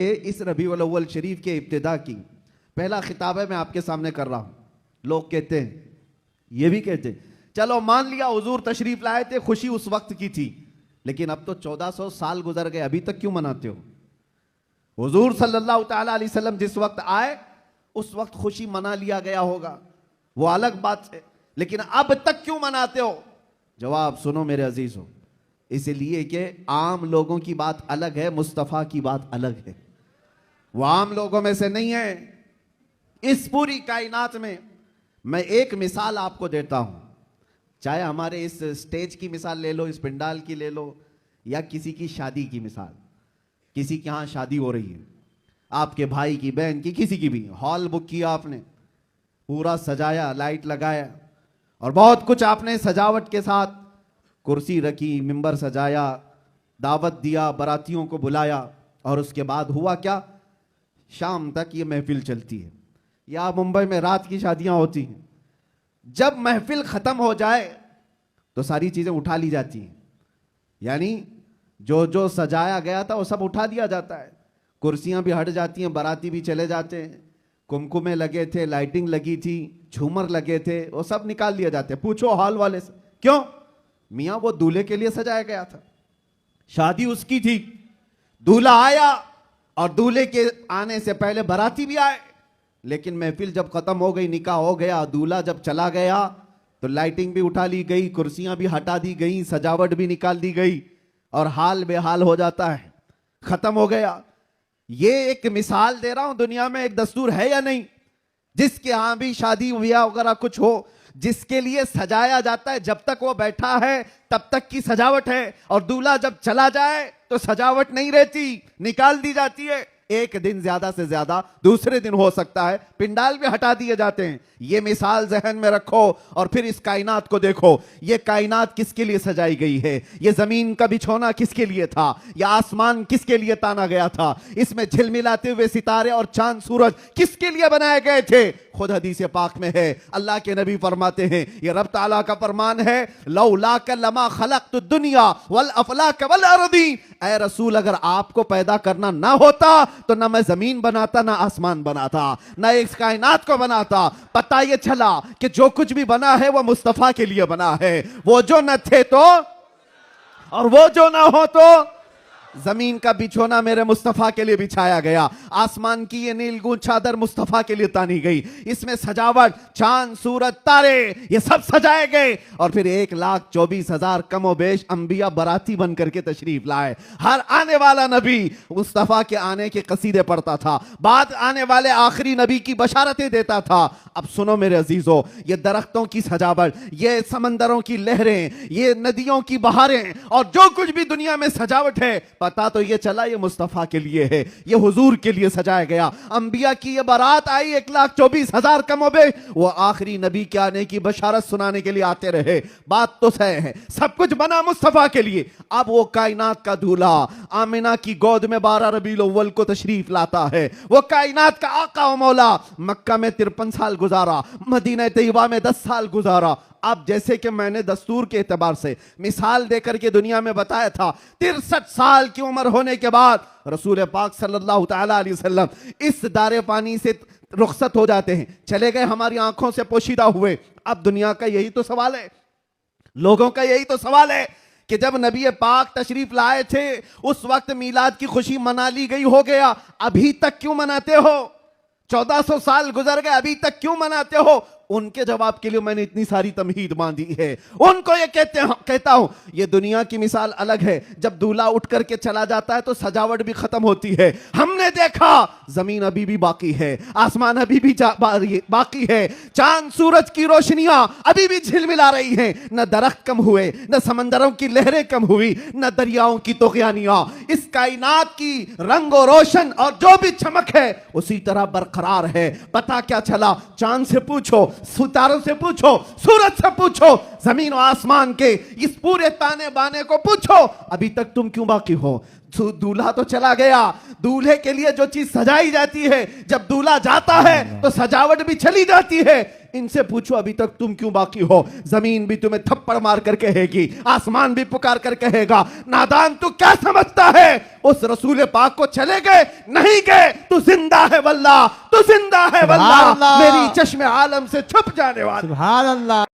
اس ربیع الاول شریف کے ابتدا کی پہلا خطاب ہے، میں آپ کے سامنے کر رہا ہوں۔ لوگ کہتے ہیں، یہ بھی کہتے ہیں، چلو مان لیا حضور تشریف لائے تھے، خوشی اس وقت کی تھی، لیکن اب تو 1400 سال گزر گئے، ابھی تک کیوں مناتے ہو؟ حضور صلی اللہ تعالیٰ علیہ وسلم جس وقت آئے اس وقت خوشی منا لیا گیا ہوگا، وہ الگ بات ہے، لیکن اب تک کیوں مناتے ہو؟ جواب سنو میرے عزیزو، اس لیے کہ عام لوگوں کی بات الگ ہے، مصطفیٰ کی بات الگ ہے۔ وہ عام لوگوں میں سے نہیں ہے۔ اس پوری کائنات میں ایک مثال آپ کو دیتا ہوں، چاہے ہمارے اس سٹیج کی مثال لے لو، اس پنڈال کی لے لو، یا کسی کی شادی کی مثال۔ کسی کے ہاں شادی ہو رہی ہے، آپ کے بھائی کی، بہن کی، کسی کی بھی، ہال بک کیا آپ نے، پورا سجایا، لائٹ لگایا اور بہت کچھ آپ نے سجاوٹ کے ساتھ، کرسی رکھی، ممبر سجایا، دعوت دیا، براتیوں کو بلایا، اور اس کے بعد ہوا کیا؟ شام تک یہ محفل چلتی ہے، یا ممبئی میں رات کی شادیاں ہوتی ہیں۔ جب محفل ختم ہو جائے تو ساری چیزیں اٹھا لی جاتی ہیں، یعنی جو سجایا گیا تھا وہ سب اٹھا دیا جاتا ہے، کرسیاں بھی ہٹ جاتی ہیں، باراتی بھی چلے جاتے ہیں، کمکمے لگے تھے، لائٹنگ لگی تھی، جھومر لگے تھے، وہ سب نکال لیے جاتے ہیں۔ پوچھو ہال والے سے، کیوں؟ میاں وہ دولہے کے لیے سجایا گیا تھا، شادی اس کی تھی، دولہا آیا اور دولہے کے آنے سے پہلے باراتی بھی آئے، لیکن محفل جب ختم ہو گئی، نکاح ہو گیا، دولہا جب چلا گیا تو لائٹنگ بھی اٹھا لی گئی، کرسیاں بھی ہٹا دی گئی، سجاوٹ بھی نکال دی گئی، اور حال بے حال ہو جاتا ہے، ختم ہو گیا۔ یہ ایک مثال دے رہا ہوں، دنیا میں ایک دستور ہے یا نہیں، جس کے ہاں بھی شادی بیاہ وغیرہ کچھ ہو، جس کے لیے سجایا جاتا ہے، جب تک وہ بیٹھا ہے تب تک کی سجاوٹ ہے، اور دولہا جب چلا جائے تو سجاوٹ نہیں رہتی، نکال دی جاتی ہے۔ ایک دن زیادہ سے زیادہ دوسرے دن ہو سکتا ہے، پنڈال بھی ہٹا دیے جاتے ہیں۔ یہ مثال ذہن میں رکھو اور پھر اس کائنات کو دیکھو، یہ کائنات کس کے لیے سجائی گئی ہے؟ یہ زمین کا بچھونا کس کے لیے تھا؟ یہ آسمان کس کے لیے تانا گیا تھا؟ اس میں جھلملاتے ہوئے ستارے اور چاند سورج کس کے لیے بنائے گئے تھے؟ خود حدیث پاک میں ہے، اللہ کے نبی فرماتے ہیں، یہ رب تعالیٰ کا فرمان ہے، لولاک لما خلقت الدنیا والافلاک والارضین، اے رسول اگر آپ کو پیدا کرنا نہ ہوتا تو نہ میں زمین بناتا، نہ آسمان بناتا، نہ اس کائنات کو بناتا۔ پتہ یہ چلا کہ جو کچھ بھی بنا ہے وہ مصطفیٰ کے لیے بنا ہے، وہ جو نہ تھے تو اور وہ جو نہ ہو تو۔ زمین کا بچھونا میرے مصطفیٰ کے لیے بچھایا گیا، آسمان کی یہ نیلگون چادر مصطفیٰ کے لیے تانی گئی، اس میں سجاوٹ، چاند سورج تارے یہ سب سجائے گئے، اور پھر 1,24,000 کم و بیش انبیاء براتی بن کر کے تشریف لائے۔ ہر آنے والا نبی مصطفیٰ کے آنے کے قصیدے پڑھتا تھا، بعد آنے والے آخری نبی کی بشارتیں دیتا تھا۔ اب سنو میرے عزیزو، یہ درختوں کی سجاوٹ، یہ سمندروں کی لہریں، یہ ندیوں کی بہاریں، اور جو کچھ بھی دنیا میں سجاوٹ ہے، پتا تو یہ چلا یہ مصطفیٰ کے لیے ہے، یہ حضور کے لیے سجایا گیا۔ انبیاء کی یہ بارات آئی 1,24,000 کم و بیش، وہ آخری نبی کے آنے کی بشارت سنانے کے لیے آتے رہے۔ بات تو صحیح ہے، سب کچھ بنا مصطفیٰ کے لیے۔ اب وہ کائنات کا دولہا آمنہ کی گود میں 12 ربیع الاول کو تشریف لاتا ہے، وہ کائنات کا آقا و مولا مکہ میں 53 سال گزارا، مدینہ طیبہ میں 10 سال گزارا۔ اب جیسے کہ میں نے دستور کے اعتبار سے مثال دے کر کے دنیا میں بتایا تھا، 63 سال کی عمر ہونے کے بعد رسول پاک صلی اللہ تعالیٰ علیہ وسلم اس دار فانی سے رخصت ہو جاتے ہیں، چلے گئے، ہماری آنکھوں سے پوشیدہ ہوئے۔ اب دنیا کا یہی تو سوال ہے، لوگوں کا یہی تو سوال ہے کہ جب نبی پاک تشریف لائے تھے اس وقت میلاد کی خوشی منا لی گئی، ہو گیا، ابھی تک کیوں مناتے ہو؟ 1400 سال گزر گئے، ابھی تک کیوں مناتے ہو؟ ان کے جواب کے لیے میں نے اتنی ساری تمہید باندھی ہے۔ ان کو یہ کہتا ہوں، یہ دنیا کی مثال الگ ہے، جب دولہا اٹھ کر کے چلا جاتا ہے تو سجاوٹ بھی ختم ہوتی ہے۔ ہم نے دیکھا زمین ابھی بھی باقی ہے، آسمان ابھی بھی باقی ہے، چاند سورج کی روشنیاں ابھی بھی جھلملا رہی ہیں، نہ درخت کم ہوئے، نہ سمندروں کی لہریں کم ہوئی، نہ دریاؤں کی طغیانیاں۔ اس کائنات کی رنگ و روشن اور جو بھی چمک ہے اسی طرح برقرار ہے۔ پتہ کیا چلا؟ چاند سے پوچھو، ستاروں سے پوچھو، سورج سے پوچھو، زمین و آسمان کے اس پورے تانے بانے کو پوچھو، ابھی تک تم کیوں باقی ہو؟ دولہا تو چلا گیا, دولہے کے لیے جو چیز سجائی جاتی ہے جب دولہا جاتا ہے تو سجاوٹ بھی چلی جاتی ہے. ان سے پوچھو ابھی تک تم کیوں باقی ہو؟ زمین بھی تمہیں تھپڑ مار کر کہے گی, آسمان بھی پکار کر کہے گا, نادان تو کیا سمجھتا ہے؟ اس رسول پاک کو چلے گئے نہیں گئے, تو زندہ ہے واللہ, تو زندہ ہے واللہ, میری چشم عالم سے چھپ جانے والا. سبحان اللہ.